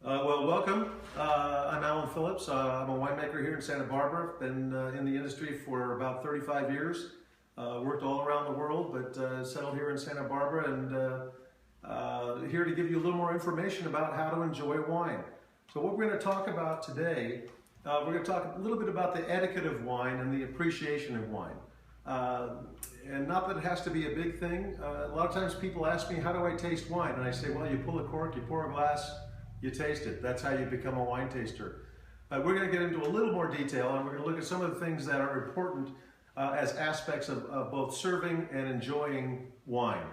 Well, welcome. I'm Phillips. I'm a winemaker here in Santa Barbara. Been in the industry for about 35 years. Worked all around the world, but settled here in Santa Barbara and here to give you a little more information about how to enjoy wine. So what we're going to talk about today, we're going to talk a little bit about the etiquette of wine and the appreciation of wine. And not that it has to be a big thing. A lot of times people ask me, how do I taste wine? And I say, well, you pull a cork, you pour a glass, you taste it. That's how you become a wine taster. We're going to get into a little more detail, and we're going to look at some of the things that are important as aspects of both serving and enjoying wine.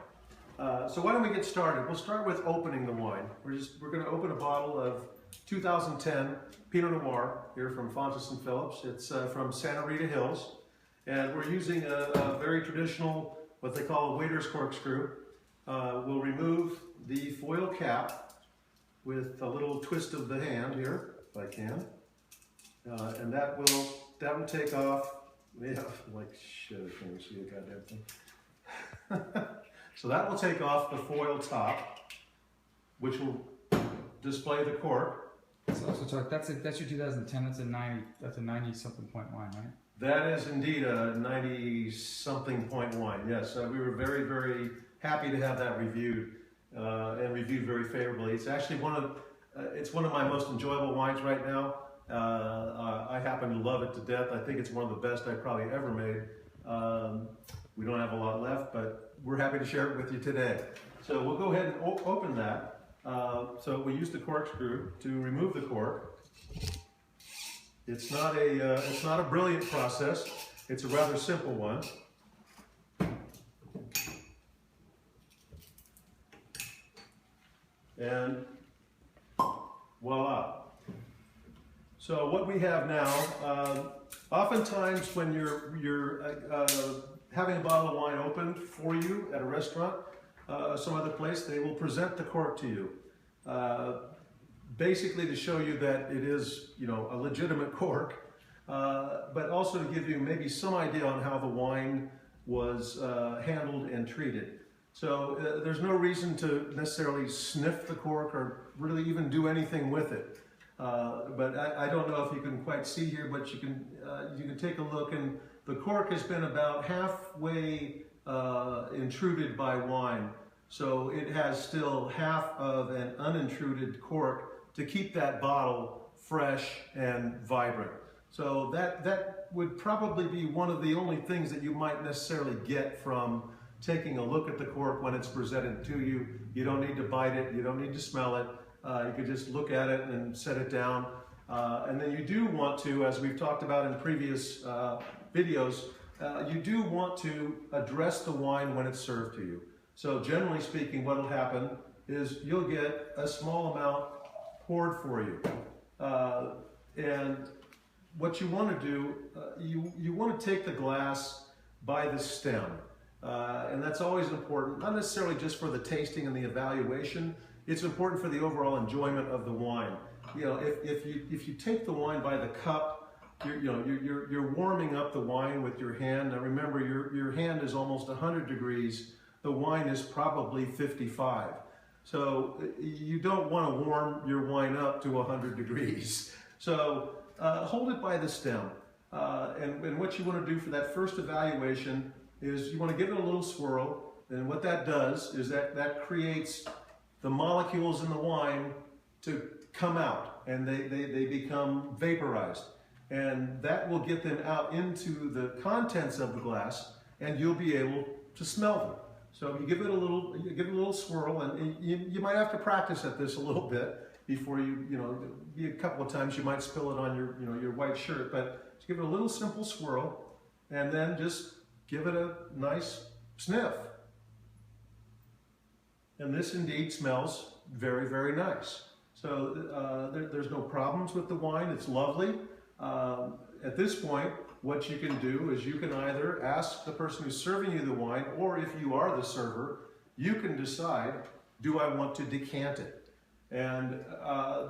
So why don't we get started? We'll start with opening the wine. We're going to open a bottle of 2010 Pinot Noir here from Phillips. It's from Santa Rita Hills, and we're using a very traditional, what they call a waiter's corkscrew. We'll remove the foil cap with a little twist of the hand here, if I can, and that will take off. Yeah, like shit, I can't see the goddamn thing. So that will take off the foil top, which will display the cork. So that's your 2010. That's a 90 something point wine, right? That is indeed a 90 something point wine. Yes, we were very, very happy to have that reviewed. And reviewed very favorably. It's actually one of my most enjoyable wines right now. I happen to love it to death. I think it's one of the best I've probably ever made. We don't have a lot left, but we're happy to share it with you today. So we'll go ahead and open that. So we use the corkscrew to remove the cork. It's not a brilliant process. It's a rather simple one. And voila. So what we have now, oftentimes when you're having a bottle of wine opened for you at a restaurant, some other place, they will present the cork to you. Basically to show you that it is, a legitimate cork, but also to give you maybe some idea on how the wine was handled and treated. So there's no reason to necessarily sniff the cork or really even do anything with it. But I don't know if you can quite see here, but you can take a look, and the cork has been about halfway intruded by wine. So it has still half of an unintruded cork to keep that bottle fresh and vibrant. So that would probably be one of the only things that you might necessarily get from taking a look at the cork when it's presented to you. You don't need to bite it, you don't need to smell it. You could just look at it and set it down. And then you do want to, as we've talked about in previous videos, you do want to address the wine when it's served to you. So generally speaking, what will happen is you'll get a small amount poured for you. And what you want to do, you want to take the glass by the stem. And that's always important, not necessarily just for the tasting and the evaluation. It's important for the overall enjoyment of the wine. If you take the wine by the cup, you're warming up the wine with your hand. Now remember, your hand is almost 100 degrees. The wine is probably 55. So you don't want to warm your wine up to 100 degrees. So hold it by the stem. And what you want to do for that first evaluation is you want to give it a little swirl, and what that does is that creates the molecules in the wine to come out, and they become vaporized, and that will get them out into the contents of the glass, and you'll be able to smell them. So you give it a little swirl, and you might have to practice at this a little bit before be a couple of times you might spill it on your white shirt, but just give it a little simple swirl, and then just give it a nice sniff. And this indeed smells very, very nice. So there's no problems with the wine. It's lovely. At this point, what you can do is you can either ask the person who's serving you the wine, or if you are the server, you can decide, do I want to decant it? And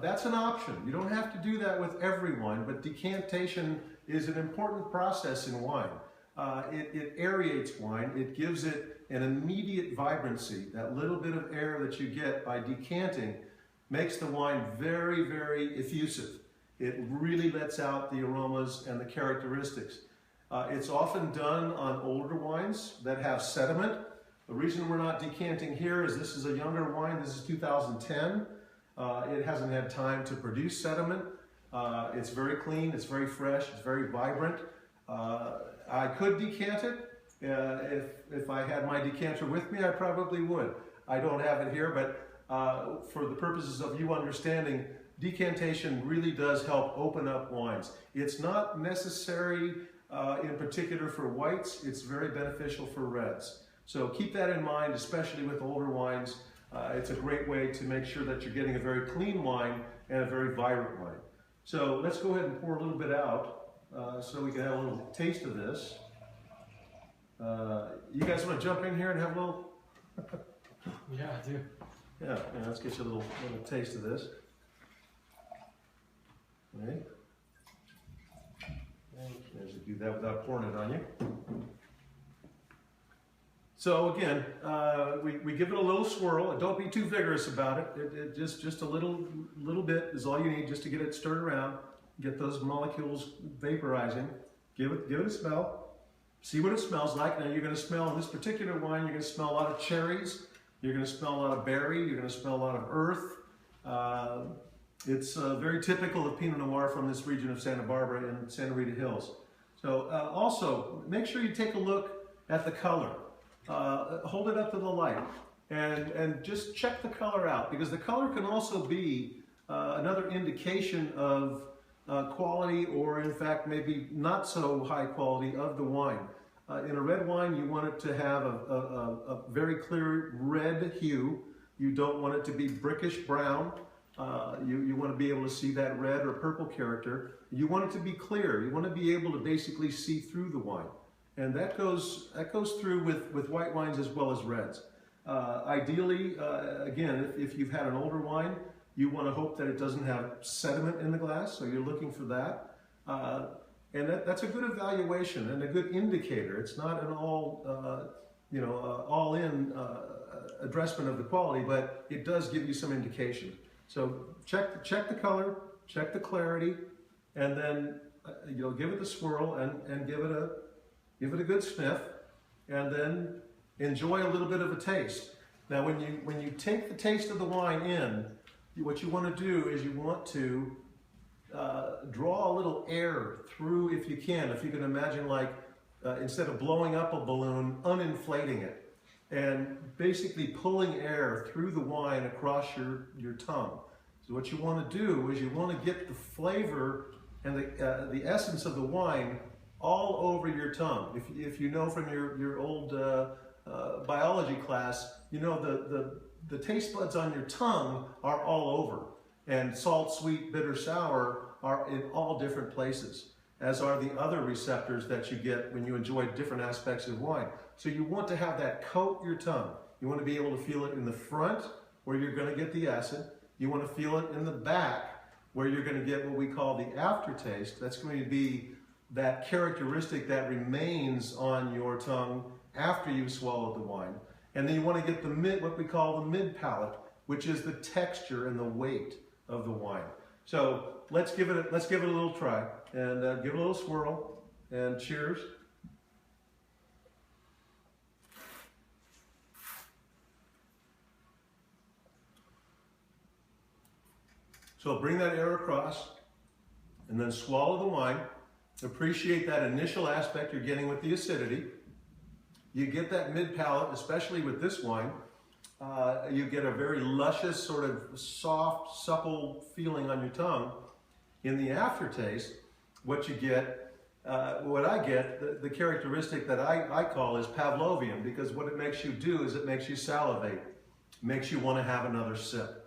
that's an option. You don't have to do that with every wine, but decantation is an important process in wine. It aerates wine. It gives it an immediate vibrancy. That little bit of air that you get by decanting makes the wine very, very effusive. It really lets out the aromas and the characteristics. It's often done on older wines that have sediment. The reason we're not decanting here is this is a younger wine. This is 2010. It hasn't had time to produce sediment. It's very clean, it's very fresh, it's very vibrant. I could decant it. If I had my decanter with me, I probably would. I don't have it here, but for the purposes of you understanding, decantation really does help open up wines. It's not necessary in particular for whites. It's very beneficial for reds. So keep that in mind, especially with older wines. It's a great way to make sure that you're getting a very clean wine and a very vibrant wine. So let's go ahead and pour a little bit out so we can have a little taste of this. You guys want to jump in here and have a little? Yeah, I do. Yeah, let's get you a little taste of this. Okay. There's do that without pouring it on you. So again, we give it a little swirl. Don't be too vigorous about it. Just a little bit is all you need just to get it stirred around, get those molecules vaporizing. Give it a smell. See what it smells like. Now you're going to smell in this particular wine. You're going to smell a lot of cherries. You're going to smell a lot of berry. You're going to smell a lot of earth. It's very typical of Pinot Noir from this region of Santa Barbara and Santa Rita Hills. So also make sure you take a look at the color. Hold it up to the light and just check the color out, because the color can also be another indication of quality, or in fact maybe not so high quality of the wine. In a red wine, you want it to have a very clear red hue. You don't want it to be brickish brown. You want to be able to see that red or purple character. You want it to be clear. You want to be able to basically see through the wine. And that goes through with white wines as well as reds. Ideally, again, if you've had an older wine, you want to hope that it doesn't have sediment in the glass, so you're looking for that. And that's a good evaluation and a good indicator. It's not an all-in addressment of the quality, but it does give you some indication. So check the color, check the clarity, and then give it the swirl and give it a good sniff, and then enjoy a little bit of a taste. Now, when you take the taste of the wine in, what you want to do is you want to draw a little air through, if you can imagine, like instead of blowing up a balloon, uninflating it, and basically pulling air through the wine across your tongue. So what you want to do is you want to get the flavor and the essence of the wine all over your tongue. If you know from your old biology class, you know the taste buds on your tongue are all over. And salt, sweet, bitter, sour are in all different places, as are the other receptors that you get when you enjoy different aspects of wine. So you want to have that coat your tongue. You want to be able to feel it in the front, where you're going to get the acid. You want to feel it in the back, where you're going to get what we call the aftertaste. That's going to be that characteristic that remains on your tongue after you've swallowed the wine. And then you want to get what we call the mid palate, which is the texture and the weight of the wine. So let's give it a little try, and give it a little swirl, and cheers. So bring that air across, and then swallow the wine. Appreciate that initial aspect you're getting with the acidity. You get that mid palate, especially with this wine. You get a very luscious, sort of soft, supple feeling on your tongue. In the aftertaste, what you get, what I get, the characteristic that I call is Pavlovian, because what it makes you do is it makes you salivate. It makes you want to have another sip,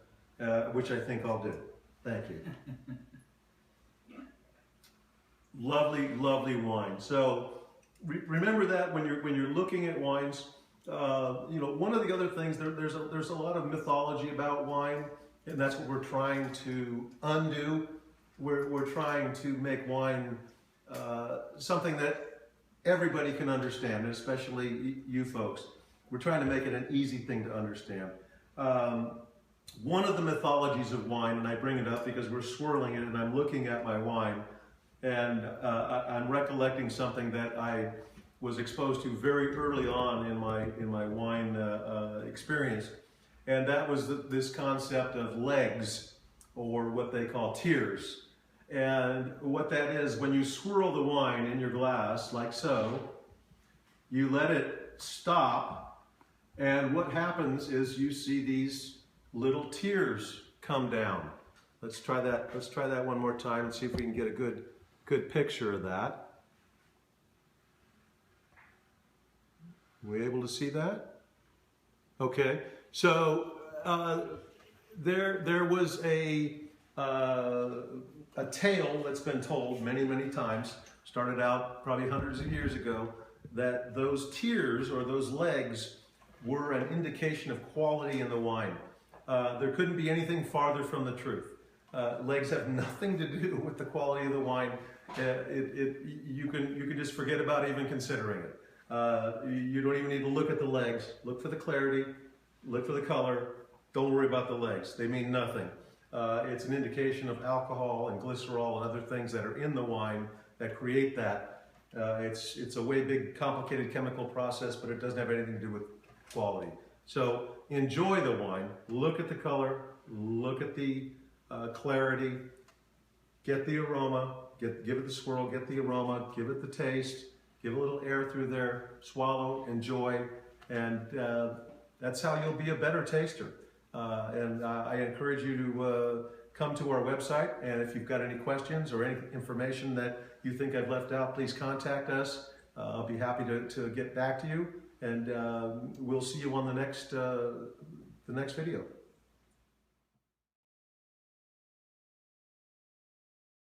which I think I'll do. Thank you. Lovely, lovely wine. So remember that when you're looking at wines. One of the other things, there's a lot of mythology about wine, and that's what we're trying to undo. We're trying to make wine something that everybody can understand, especially you folks. We're trying to make it an easy thing to understand. one of the mythologies of wine, and I bring it up because we're swirling it and I'm looking at my wine, and I'm recollecting something that I was exposed to very early on in my wine experience, and that was this concept of legs, or what they call tears. And what that is, when you swirl the wine in your glass, like so, you let it stop, and what happens is you see these little tears come down. Let's try that. Let's try that one more time and see if we can get a good picture of that. We able to see that? Okay. So there was a tale that's been told many times. Started out probably hundreds of years ago, that those tears or those legs were an indication of quality in the wine. There couldn't be anything farther from the truth. Legs have nothing to do with the quality of the wine. You can just forget about even considering it. You don't even need to look at the legs. Look for the clarity, look for the color. Don't worry about the legs. They mean nothing. It's an indication of alcohol and glycerol and other things that are in the wine that create that. It's a way big, complicated chemical process, but it doesn't have anything to do with quality. So enjoy the wine. Look at the color. Look at the clarity. Get the aroma. Give it the swirl. Get the aroma. Give it the taste. Give a little air through there. Swallow. Enjoy. And that's how you'll be a better taster. And I encourage you to come to our website, and if you've got any questions or any information that you think I've left out, please contact us. I'll be happy to get back to you, and we'll see you on the next video.